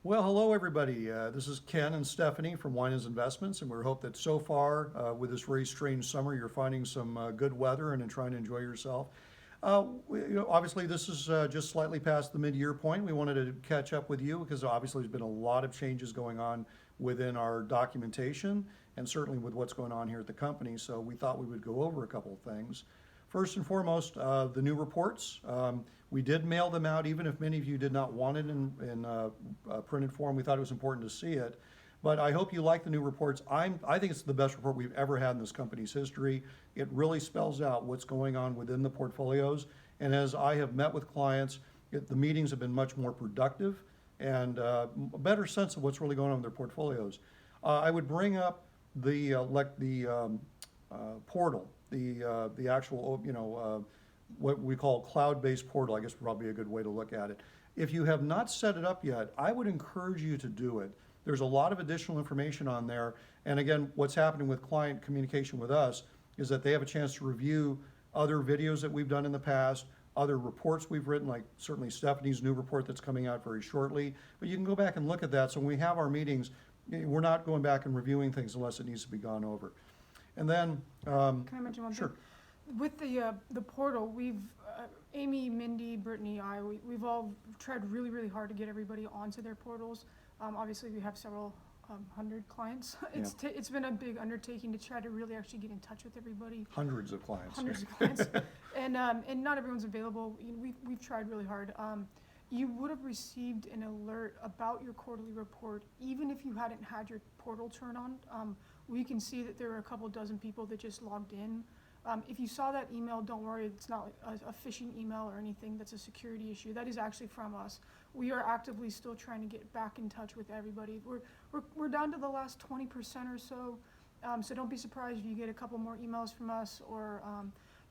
Well, hello everybody. This is Ken and Stephanie from Winans Investments, and we hope that so far with this very strange summer, you're finding some good weather and trying to enjoy yourself. Obviously, this is just slightly past the mid-year point. We wanted to catch up with you because obviously there's been a lot of changes going on within our documentation and certainly with what's going on here at the company. So we thought we would go over a couple of things. First and foremost, the new reports. We did mail them out, even if many of you did not want it in printed form. We thought it was important to see it. But I hope you like the new reports. I think it's the best report we've ever had in this company's history. It really spells out what's going on within the portfolios. And as I have met with clients, the meetings have been much more productive and a better sense of what's really going on in their portfolios. I would bring up the portal, the actual, what we call cloud-based portal, I guess would probably be a good way to look at it. If you have not set it up yet, I would encourage you to do it. There's a lot of additional information on there. And again, what's happening with client communication with us is that they have a chance to review other videos that we've done in the past, other reports we've written, like certainly Stephanie's new report that's coming out very shortly. But you can go back and look at that. So when we have our meetings, we're not going back and reviewing things unless it needs to be gone over. And then, Can I mention one sure. thing? With the portal, Amy, Mindy, Brittany, we've all tried really, really hard to get everybody onto their portals. Obviously, we have several hundred clients. It's been a big undertaking to try to really actually get in touch with everybody. Hundreds of clients. Hundreds of clients, and not everyone's available. We've tried really hard. You would have received an alert about your quarterly report, even if you hadn't had your portal turned on. We can see that there were a couple dozen people that just logged in. If you saw that email, don't worry, it's not like a phishing email or anything. That's a security issue. That is actually from us. We are actively still trying to get back in touch with everybody. We're down to the last 20% or so. So don't be surprised if you get a couple more emails from us, or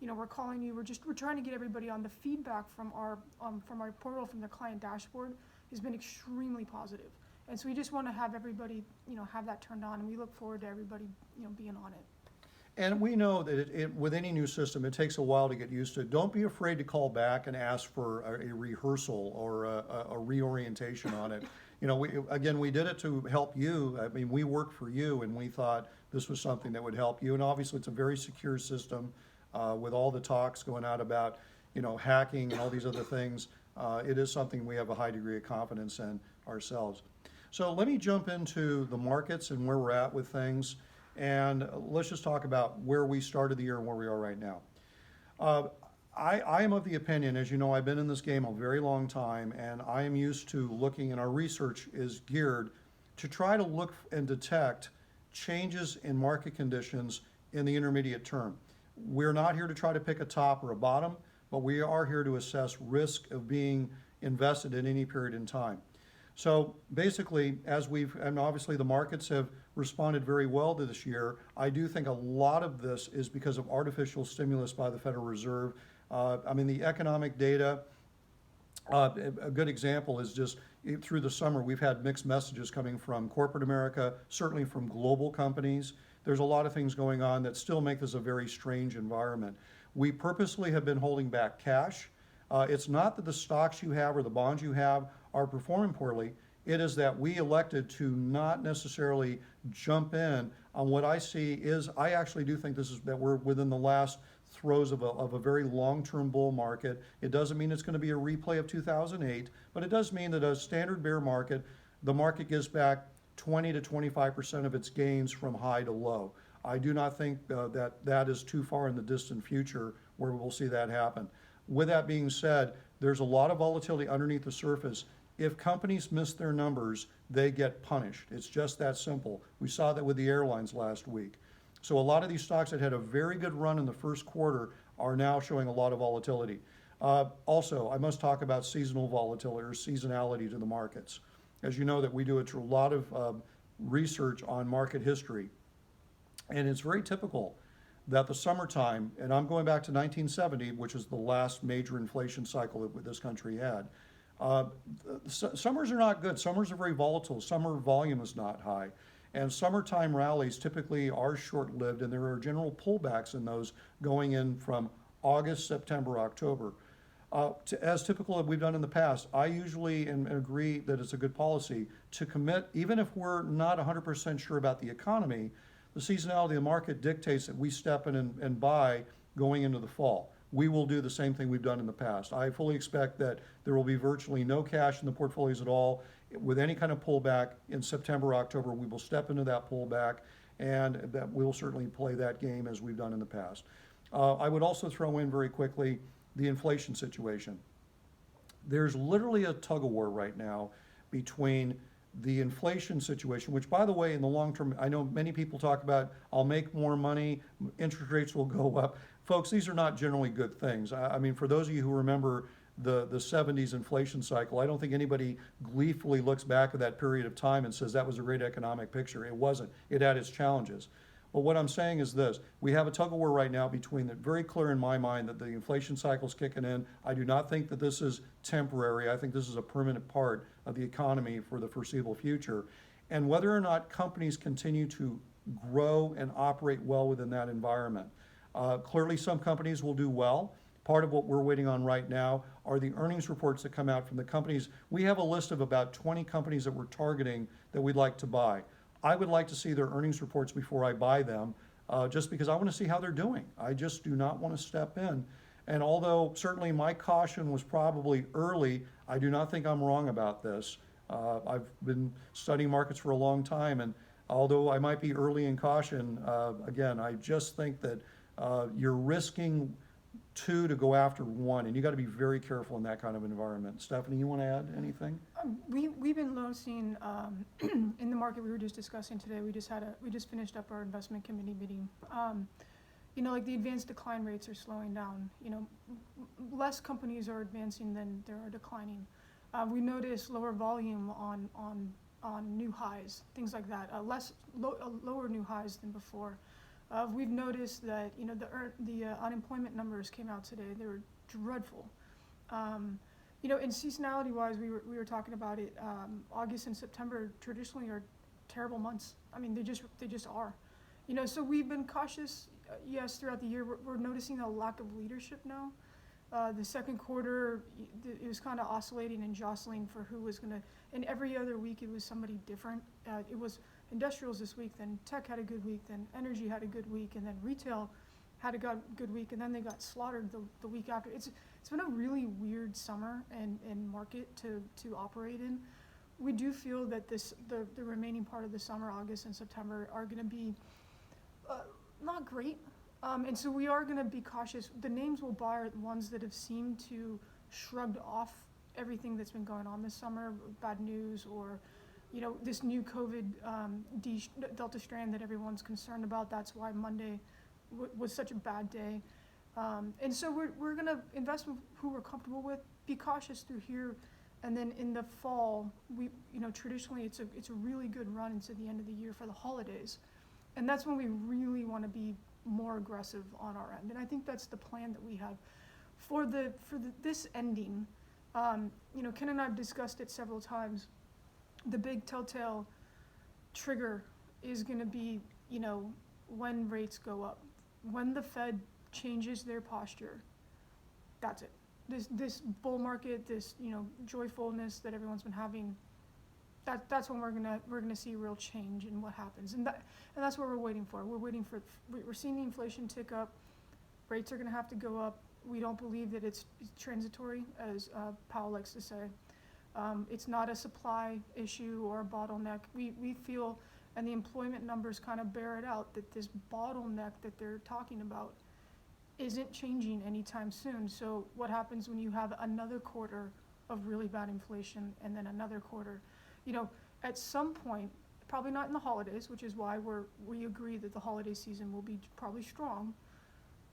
we're calling you. We're trying to get everybody on. The feedback from our portal, from the client dashboard, has been extremely positive. And so we just want to have everybody, have that turned on, and we look forward to everybody, being on it. And we know that with any new system, it takes a while to get used to it. Don't be afraid to call back and ask for a rehearsal or a reorientation on it. We did it to help you. I mean, we work for you, and we thought this was something that would help you. And obviously, it's a very secure system with all the talks going out about, hacking and all these other things. It is something we have a high degree of confidence in ourselves. So let me jump into the markets and where we're at with things. And let's just talk about where we started the year and where we are right now. I am of the opinion, as you know, I've been in this game a very long time, and I am used to looking, and our research is geared to try to look and detect changes in market conditions in the intermediate term. We're not here to try to pick a top or a bottom, but we are here to assess risk of being invested in any period in time. So basically, and obviously the markets have responded very well to this year. I do think a lot of this is because of artificial stimulus by the Federal Reserve. The economic data, a good example is just through the summer, we've had mixed messages coming from corporate America, certainly from global companies. There's a lot of things going on that still make this a very strange environment. We purposely have been holding back cash. It's not that the stocks you have or the bonds you have are performing poorly. It is that we elected to not necessarily jump in on what I see is, I actually do think that we're within the last throes of a very long-term bull market. It doesn't mean it's going to be a replay of 2008, but it does mean that a standard bear market, the market gives back 20 to 25% of its gains from high to low. I do not think that is too far in the distant future where we'll see that happen. With that being said, there's a lot of volatility underneath the surface. If companies miss their numbers, they get punished. It's just that simple. We saw that with the airlines last week. So a lot of these stocks that had a very good run in the first quarter are now showing a lot of volatility. Also, I must talk about seasonal volatility or seasonality to the markets. As you know, that we do a lot of research on market history, and it's very typical that the summertime, and I'm going back to 1970, which is the last major inflation cycle that this country had. Summers are not good. Summers are very volatile. Summer volume is not high. And summertime rallies typically are short-lived, and there are general pullbacks in those going in from August, September, October. As typical of we've done in the past, I usually agree that it's a good policy to commit, even if we're not 100% sure about the economy, the seasonality of the market dictates that we step in and buy going into the fall. We will do the same thing we've done in the past. I fully expect that there will be virtually no cash in the portfolios at all. With any kind of pullback in September, October, we will step into that pullback, and that we'll certainly play that game as we've done in the past. I would also throw in very quickly the inflation situation. There's literally a tug of war right now between the inflation situation, which, by the way, in the long term, I know many people talk about, I'll make more money, interest rates will go up. Folks, these are not generally good things. I mean, for those of you who remember the 70s inflation cycle, I don't think anybody gleefully looks back at that period of time and says that was a great economic picture. It wasn't. It had its challenges. But what I'm saying is this: we have a tug of war right now between the, very clear in my mind that the inflation cycle's kicking in. I do not think that this is temporary. I think this is a permanent part of the economy for the foreseeable future. And whether or not companies continue to grow and operate well within that environment. Clearly some companies will do well. Part of what we're waiting on right now are the earnings reports that come out from the companies. We have a list of about 20 companies that we're targeting that we'd like to buy. I would like to see their earnings reports before I buy them, just because I want to see how they're doing. I just do not want to step in. And although certainly my caution was probably early, I do not think I'm wrong about this. I've been studying markets for a long time, and although I might be early in caution, again, I just think that you're risking two to go after one, and you got to be very careful in that kind of environment. Stephanie, you want to add anything? We've been noticing in the market we were just discussing today. We just finished up our investment committee meeting. You know, like the advanced decline rates are slowing down. You know, less companies are advancing than they are declining. We notice lower volume on new highs, things like that. Lower new highs than before. We've noticed that, you know, the unemployment numbers came out today. They were dreadful. You know, and seasonality-wise, we were talking about it. August and September traditionally are terrible months. I mean, they just are. You know, so we've been cautious. Yes, throughout the year, we're noticing a lack of leadership now. The second quarter, it was kind of oscillating and jostling for who was going to, and every other week it was somebody different. It was industrials this week, then tech had a good week, then energy had a good week, and then retail had a good week, and then they got slaughtered the week after. It's been a really weird summer and market to operate in. We do feel that the remaining part of the summer, August and September, are going to be not great. And so we are going to be cautious. The names we'll buy are the ones that have seemed to shrugged off everything that's been going on this summer, bad news, or, you know, this new COVID Delta strand that everyone's concerned about. That's why Monday was such a bad day. And so we're going to invest with who we're comfortable with, be cautious through here, and then in the fall, you know, traditionally it's a really good run into the end of the year for the holidays. And that's when we really want to be more aggressive on our end. And I think that's the plan that we have for this ending. You know, Ken and I have discussed it several times. The big telltale trigger is going to be, you know, when rates go up, when the Fed changes their posture. That's it. This bull market, this, you know, joyfulness that everyone's been having, that's when we're gonna see real change in what happens, and that's what we're waiting for. We're seeing the inflation tick up. Rates are gonna have to go up. We don't believe that it's transitory, as Powell likes to say. It's not a supply issue or a bottleneck. We feel, and the employment numbers kind of bear it out, that this bottleneck that they're talking about isn't changing anytime soon. So what happens when you have another quarter of really bad inflation and then another quarter? You know, at some point, probably not in the holidays, which is why we agree that the holiday season will be probably strong.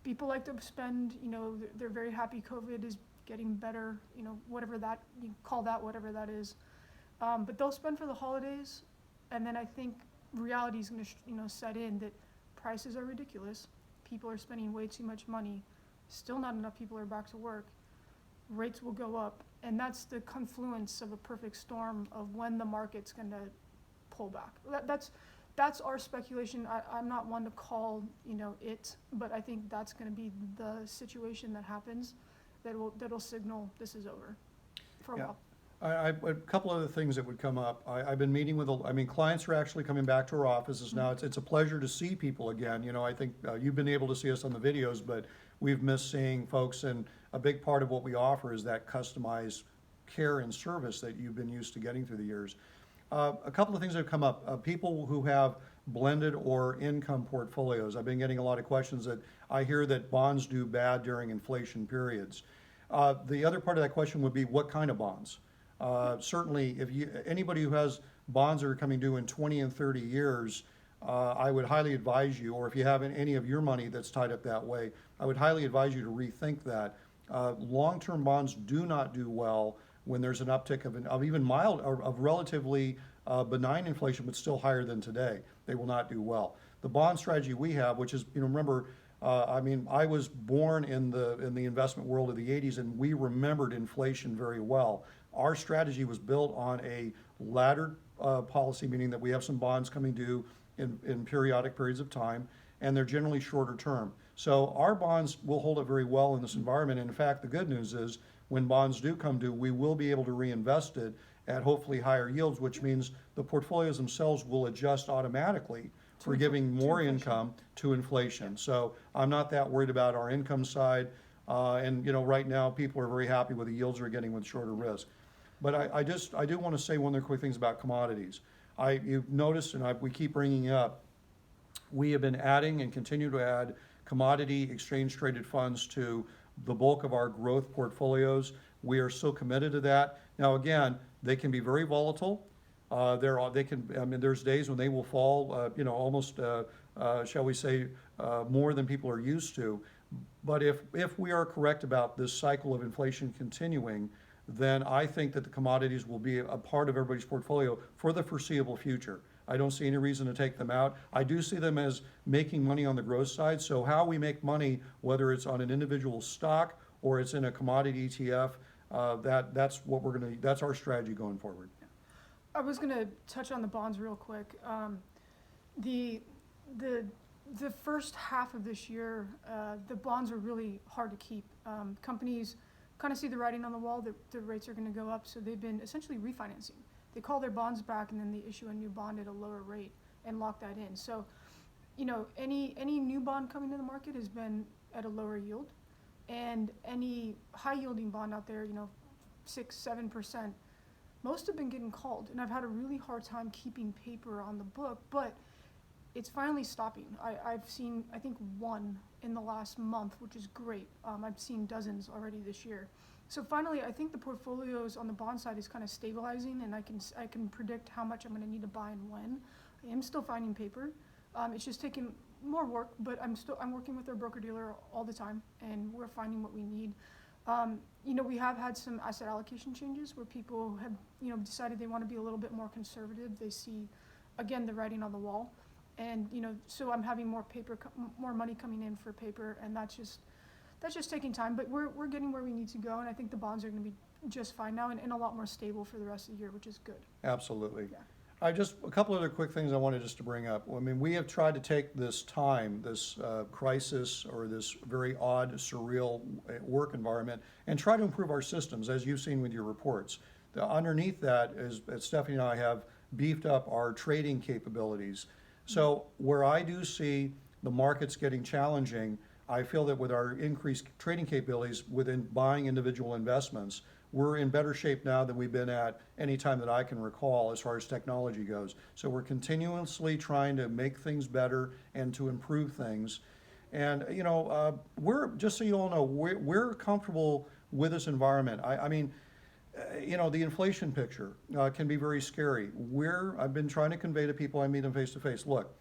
People like to spend, you know, they're very happy COVID is getting better, you know, whatever that, you call that whatever that is. But they'll spend for the holidays, and then I think reality is going to, you know, set in that prices are ridiculous. People are spending way too much money. Still not enough people are back to work. Rates will go up, and that's the confluence of a perfect storm of when the market's going to pull back. That's our speculation. I'm not one to call, you know, it, but I think that's going to be the situation that happens. that'll signal this is over for a Yeah. while. A couple other things that would come up. I've been meeting with, clients are actually coming back to our offices now. It's a pleasure to see people again. You know, I think you've been able to see us on the videos, but we've missed seeing folks, and a big part of what we offer is that customized care and service that you've been used to getting through the years. A couple of things that have come up. People who have blended or income portfolios. I've been getting a lot of questions that I hear that bonds do bad during inflation periods. The other part of that question would be what kind of bonds? Certainly, if anybody who has bonds that are coming due in 20 and 30 years, I would highly advise you, or if you have any of your money that's tied up that way, I would highly advise you to rethink that. Long-term bonds do not do well when there's an uptick of even mild or of relatively benign inflation, but still higher than today. They will not do well. The bond strategy we have, which is, remember, I was born in the investment world of the 80s, and we remembered inflation very well. Our strategy was built on a laddered policy, meaning that we have some bonds coming due in periodic periods of time, and they're generally shorter term. So our bonds will hold up very well in this environment. And in fact, the good news is when bonds do come due, we will be able to reinvest it at hopefully higher yields, which means the portfolios themselves will adjust automatically for giving more income to inflation. So I'm not that worried about our income side. And right now people are very happy with the yields we're getting with shorter risk. But I do want to say one other quick things about commodities. You've noticed, and we keep bringing up, we have been adding and continue to add commodity exchange traded funds to the bulk of our growth portfolios. We are so committed to that. Now, again, they can be very volatile. There's days when they will fall, almost, shall we say, more than people are used to. But if we are correct about this cycle of inflation continuing, then I think that the commodities will be a part of everybody's portfolio for the foreseeable future. I don't see any reason to take them out. I do see them as making money on the growth side. So how we make money, whether it's on an individual stock or it's in a commodity ETF, that's our strategy going forward. I was going to touch on the bonds real quick. The first half of this year, the bonds are really hard to keep. Companies kind of see the writing on the wall that the rates are going to go up, so they've been essentially refinancing. They call their bonds back and then they issue a new bond at a lower rate and lock that in. So, any new bond coming to the market has been at a lower yield, and any high yielding bond out there, 6-7%, most have been getting called. And I've had a really hard time keeping paper on the book, but it's finally stopping. I've seen, I think, one in the last month, which is great. I've seen dozens already this year. So finally, I think the portfolios on the bond side is kind of stabilizing, and I can predict how much I'm going to need to buy and when. I am still finding paper. It's just taking more work, but I'm working with our broker dealer all the time, and we're finding what we need. We have had some asset allocation changes where people have decided they want to be a little bit more conservative. They see, again, the writing on the wall, and so I'm having more money coming in for paper, and that's just taking time, but we're getting where we need to go, and I think the bonds are going to be just fine now and a lot more stable for the rest of the year, which is good. Absolutely. Yeah. A couple other quick things I wanted just to bring up. We have tried to take this time, this crisis or this very odd, surreal work environment, and try to improve our systems, as you've seen with your reports. Underneath that is, Stephanie and I have beefed up our trading capabilities. So where I do see the markets getting challenging, I feel that with our increased trading capabilities within buying individual investments, we're in better shape now than we've been at any time that I can recall as far as technology goes. So we're continuously trying to make things better and to improve things. And, we're, just so you all know, we're comfortable with this environment. The inflation picture can be very scary. I've been trying to convey to people I meet them face to face, look,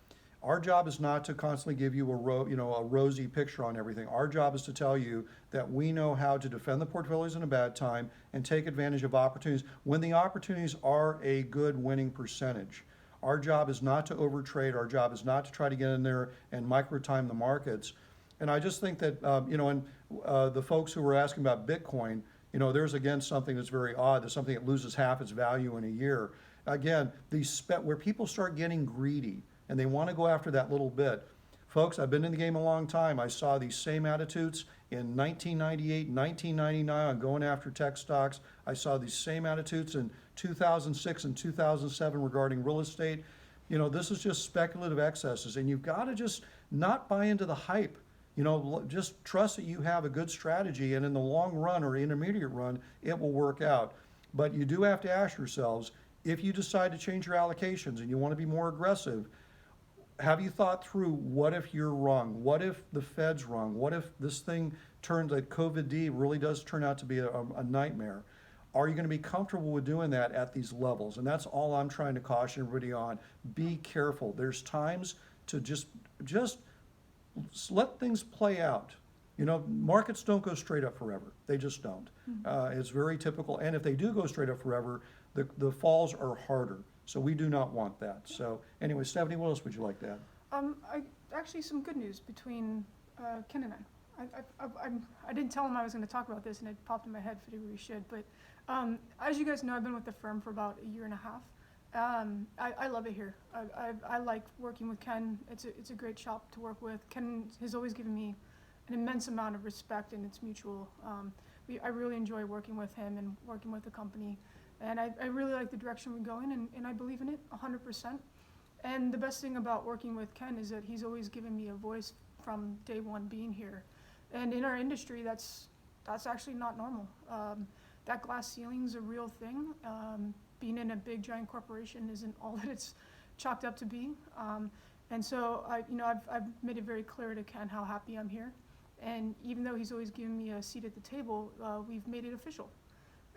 our job is not to constantly give you a rosy picture on everything. Our job is to tell you that we know how to defend the portfolios in a bad time and take advantage of opportunities when the opportunities are a good winning percentage. Our job is not to overtrade. Our job is not to try to get in there and micro-time the markets. And I just think that, the folks who were asking about Bitcoin, there's again something that's very odd. There's something that loses half its value in a year. Again, where people start getting greedy, and they want to go after that little bit. Folks, I've been in the game a long time. I saw these same attitudes in 1998, 1999 on going after tech stocks. I saw these same attitudes in 2006 and 2007 regarding real estate. You know, this is just speculative excesses, and you've got to just not buy into the hype. You know, just trust that you have a good strategy, and in the long run or intermediate run, it will work out. But you do have to ask yourselves, if you decide to change your allocations and you want to be more aggressive, have you thought through what if you're wrong? What if the Fed's wrong? What if this thing turns, like COVID-D really does turn out to be a nightmare? Are you going to be comfortable with doing that at these levels? And that's all I'm trying to caution everybody on. Be careful. There's times to just let things play out. You know, markets don't go straight up forever. They just don't. It's very typical. And if they do go straight up forever, the falls are harder. So we do not want that. So anyway, Stephanie, what else would you like to add? Actually, some good news between Ken and I didn't tell him I was going to talk about this, and it popped in my head. Figured we should. But as you guys know, I've been with the firm for about a year and a half. I love it here. I like working with Ken. It's a great shop to work with. Ken has always given me an immense amount of respect, and it's mutual. I really enjoy working with him and working with the company. And I really like the direction we're going, and I believe in it 100%. And the best thing about working with Ken is that he's always given me a voice from day one being here. And in our industry, that's actually not normal. That glass ceiling's a real thing. Being in a big giant corporation isn't all that it's chalked up to be. And so I've made it very clear to Ken how happy I'm here. And even though he's always given me a seat at the table, we've made it official.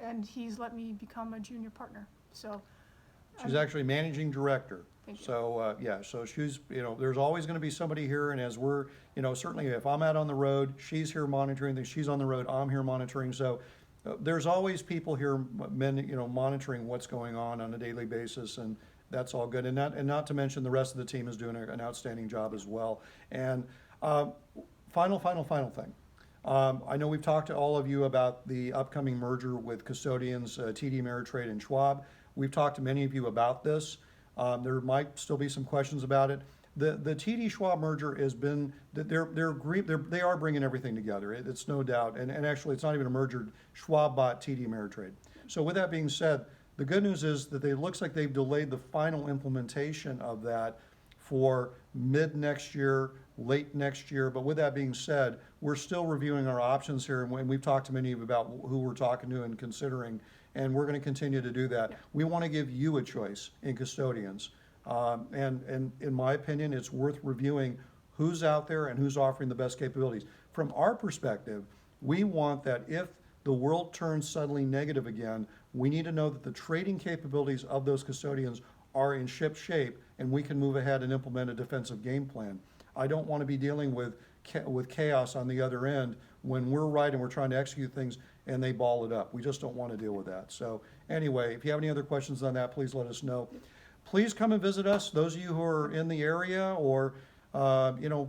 And he's let me become a junior partner. So She's actually managing director. Thank you. So, yeah, so she's, you know, there's always going to be somebody here, and as we're, you know, certainly if I'm out on the road, she's here monitoring things, she's on the road, I'm here monitoring. So there's always people here, monitoring what's going on a daily basis, and that's all good. And not to mention the rest of the team is doing an outstanding job as well. And final thing. I know we've talked to all of you about the upcoming merger with custodians, TD Ameritrade and Schwab. We've talked to many of you about this. There might still be some questions about it. The TD Schwab merger has been, they are bringing everything together. It's no doubt. And actually, it's not even a merger. Schwab bought TD Ameritrade. So with that being said, the good news is that it looks like they've delayed the final implementation of that for mid next year, late next year. But with that being said, we're still reviewing our options here, and we've talked to many of you about who we're talking to and considering, and we're going to continue to do that. We want to give you a choice in custodians. And in my opinion, it's worth reviewing who's out there and who's offering the best capabilities. From our perspective, we want that if the world turns suddenly negative again, we need to know that the trading capabilities of those custodians are in ship shape, and we can move ahead and implement a defensive game plan. I don't want to be dealing with chaos on the other end when we're right and we're trying to execute things and they ball it up. We just don't want to deal with that. So anyway, if you have any other questions on that, please let us know. Please come and visit us, those of you who are in the area, or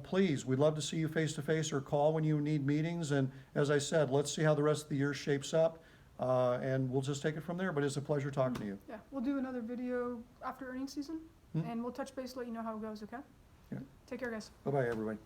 please, we'd love to see you face to face or call when you need meetings. And as I said, let's see how the rest of the year shapes up, and we'll just take it from there. But it's a pleasure talking to you. Yeah, we'll do another video after earnings season, and we'll touch base, let you know how it goes, okay? Yeah. Take care, guys. Bye-bye, everybody.